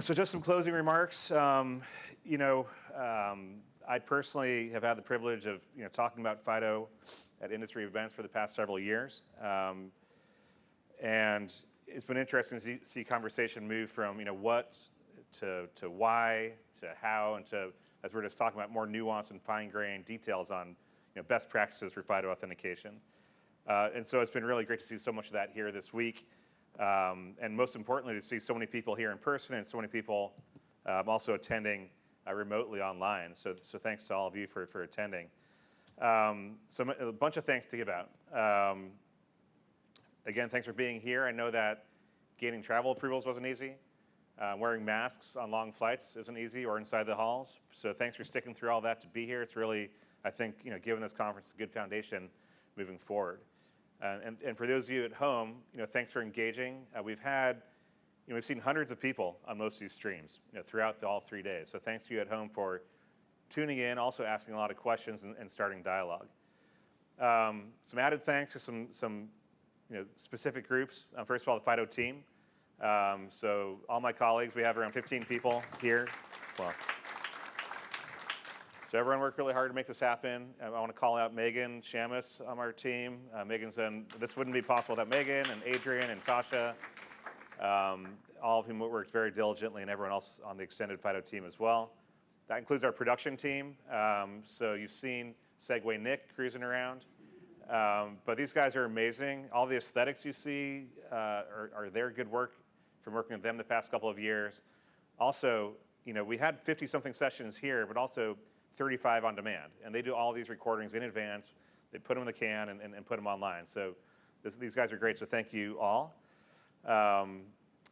So just some closing remarks. I personally have had the privilege of talking about FIDO at industry events for the past several years, and it's been interesting to see conversation move from what to why to how, and to, as we're just talking about, more nuanced and fine-grained details on best practices for FIDO authentication. And so it's been really great to see so much of that here this week. And most importantly, to see so many people here in person and so many people also attending remotely online. So thanks to all of you for attending. So a bunch of thanks to give out. Again, thanks for being here. I know that gaining travel approvals wasn't easy. Wearing masks on long flights isn't easy, or inside the halls. So thanks for sticking through all that to be here. It's really, I think, given this conference a good foundation moving forward. And for those of you at home, thanks for engaging. We've seen hundreds of people on most of these streams, throughout all 3 days. So thanks to you at home for tuning in, also asking a lot of questions and starting dialogue. Some added thanks to some specific groups. First of all, the FIDO team. So all my colleagues, we have around 15 people here. Well, so everyone worked really hard to make this happen. I want to call out Megan Shamus on our team. Megan's done, this wouldn't be possible without Megan and Adrian and Tasha, all of whom worked very diligently, and everyone else on the extended FIDO team as well. That includes our production team. So you've seen Segway Nick cruising around. But these guys are amazing. All the aesthetics you see are their good work from working with them the past couple of years. Also, we had 50-something sessions here, but also 35 on demand. And they do all these recordings in advance. They put them in the can and put them online. So these guys are great, so thank you all.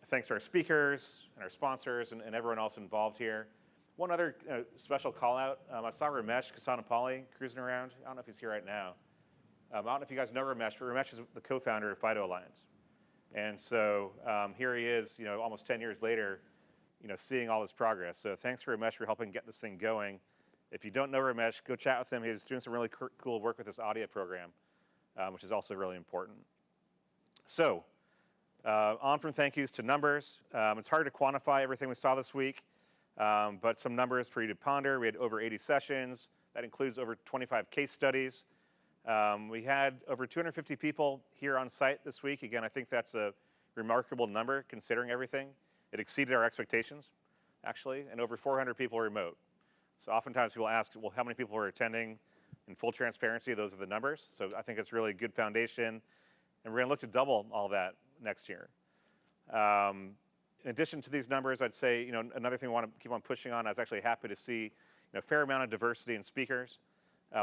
Thanks to our speakers and our sponsors and everyone else involved here. One other special call out, I saw Ramesh Kasanapalli cruising around. I don't know if he's here right now. I don't know if you guys know Ramesh, but Ramesh is the co-founder of FIDO Alliance. And so here he is, almost 10 years later, seeing all this progress. So thanks for Ramesh for helping get this thing going. If you don't know Ramesh, go chat with him. He's doing some really cool work with this audio program, which is also really important. So on from thank yous to numbers. It's hard to quantify everything we saw this week, but some numbers for you to ponder. We had over 80 sessions. That includes over 25 case studies. We had over 250 people here on site this week. Again, I think that's a remarkable number considering everything. It exceeded our expectations, actually, and over 400 people remote. So oftentimes people ask, well, how many people are attending? In full transparency, those are the numbers. So I think it's really a good foundation, and we're going to look to double all that next year. In addition to these numbers, I'd say another thing we want to keep on pushing on. I was actually happy to see a fair amount of diversity in speakers.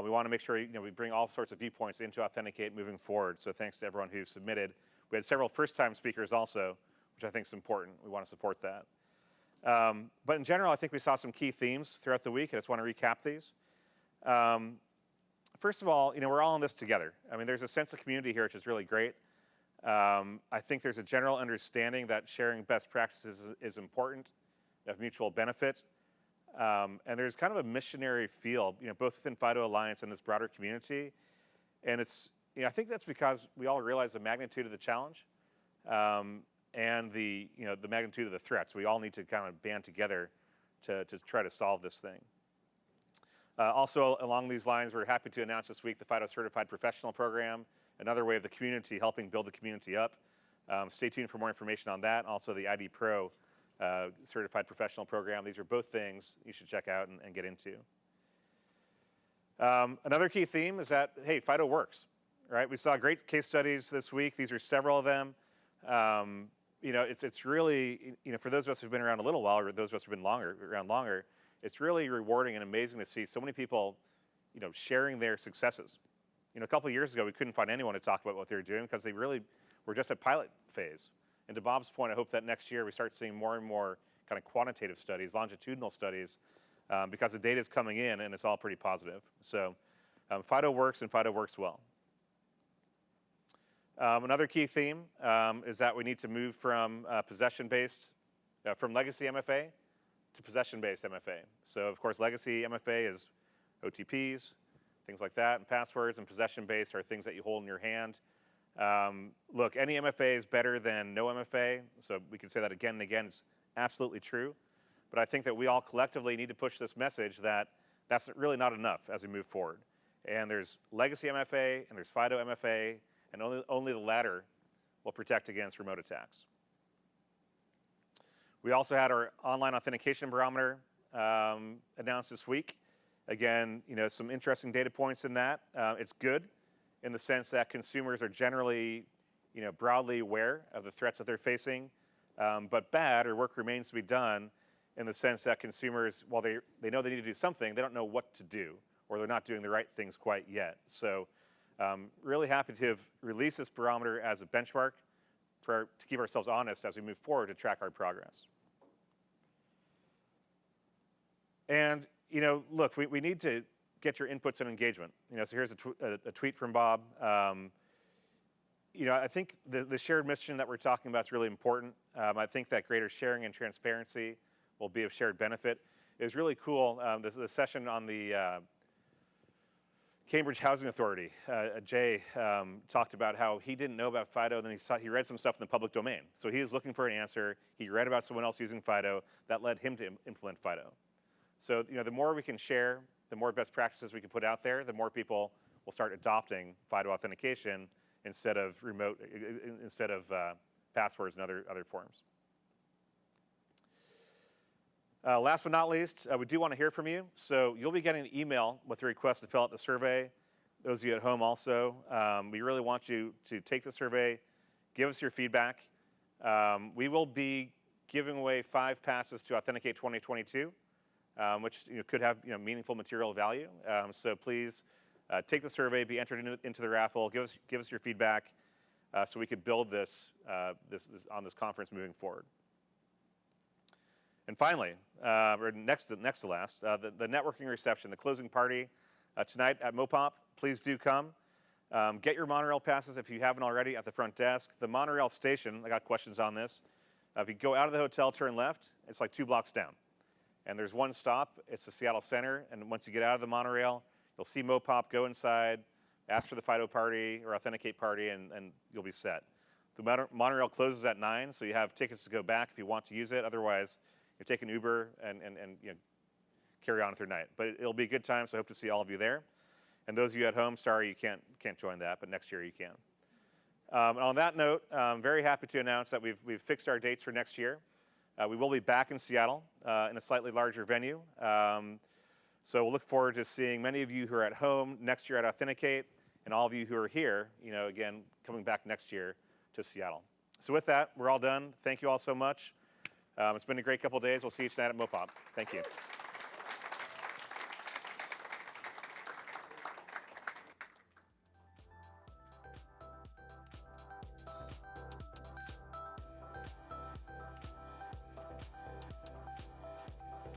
We want to make sure we bring all sorts of viewpoints into Authenticate moving forward. So thanks to everyone who submitted. We had several first-time speakers also, which I think is important. We want to support that. But in general, I think we saw some key themes throughout the week. I just want to recap these. First of all, we're all in this together. I mean, there's a sense of community here, which is really great. I think there's a general understanding that sharing best practices is important, of mutual benefit. And there's kind of a missionary feel, both within FIDO Alliance and this broader community. And it's, I think that's because we all realize the magnitude of the challenge and the magnitude of the threats. We all need to kind of band together to try to solve this thing. Also, along these lines, we're happy to announce this week the FIDO Certified Professional Program, another way of the community helping build the community up. Stay tuned for more information on that. Also, the ID Pro Certified Professional Program. These are both things you should check out and get into. Another key theme is that, hey, FIDO works, right? We saw great case studies this week. These are several of them. It's really, for those of us who've been around a little while, or those of us who've been around longer, it's really rewarding and amazing to see so many people, sharing their successes. A couple of years ago, we couldn't find anyone to talk about what they were doing because they really were just at pilot phase. And to Bob's point, I hope that next year we start seeing more and more kind of quantitative studies, longitudinal studies, because the data is coming in and it's all pretty positive. So FIDO works and FIDO works well. Another key theme is that we need to move from from legacy MFA to possession-based MFA. So of course, legacy MFA is OTPs, things like that, and passwords, and possession-based are things that you hold in your hand. Look, any MFA is better than no MFA, so we can say that again and again. It's absolutely true. But I think that we all collectively need to push this message that that's really not enough as we move forward. And there's legacy MFA and there's FIDO MFA, and only the latter will protect against remote attacks. We also had our online authentication barometer announced this week. Again, some interesting data points in that. It's good in the sense that consumers are generally, broadly aware of the threats that they're facing, but bad or work remains to be done in the sense that consumers, while they know they need to do something, they don't know what to do, or they're not doing the right things quite yet. So really happy to have released this barometer as a benchmark to keep ourselves honest as we move forward to track our progress. And look, we need to get your inputs and engagement. So here's a tweet from Bob. I think the shared mission that we're talking about is really important. I think that greater sharing and transparency will be of shared benefit. It was really cool, the session on the Cambridge Housing Authority. Jay talked about how he didn't know about FIDO, and then he read some stuff in the public domain. So he was looking for an answer. He read about someone else using FIDO. That led him to implement FIDO. So the more we can share, the more best practices we can put out there, the more people will start adopting FIDO authentication instead of passwords and other forms. Last but not least, we do want to hear from you. So you'll be getting an email with a request to fill out the survey. Those of you at home also, we really want you to take the survey, give us your feedback. We will be giving away 5 passes to Authenticate 2022. Which could have meaningful material value. So please take the survey, be entered into the raffle, give us your feedback, so we could build this on this conference moving forward. And finally, or next to last, the networking reception, the closing party tonight at Mopop. Please do come. Get your monorail passes if you haven't already at the front desk. The monorail station, I got questions on this. If you go out of the hotel, turn left, it's like 2 blocks down. And there's one stop, it's the Seattle Center, and once you get out of the monorail, you'll see Mopop, go inside, ask for the FIDO party or Authenticate party, and you'll be set. The monorail closes at 9, so you have tickets to go back if you want to use it. Otherwise, you take an Uber and carry on through night. But it'll be a good time, so I hope to see all of you there. And those of you at home, sorry you can't join that, but next year you can. And on that note, I'm very happy to announce that we've fixed our dates for next year. We will be back in Seattle in a slightly larger venue. So we'll look forward to seeing many of you who are at home next year at Authenticate, and all of you who are here, again, coming back next year to Seattle. So with that, we're all done. Thank you all so much. It's been a great couple of days. We'll see you tonight at Mopop. Thank you.